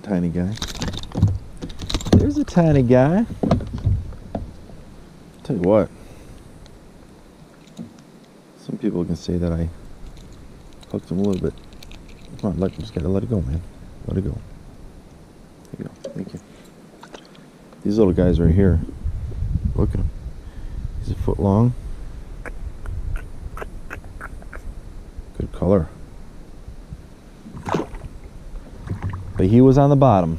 tiny guy. There's a tiny guy. Tell you what. Some people can say that I hooked him a little bit. Come on, just gotta let it go, man. Let it go. There you go. Thank you. These little guys right here. Look at him. He's a foot long. Good color. But he was on the bottom.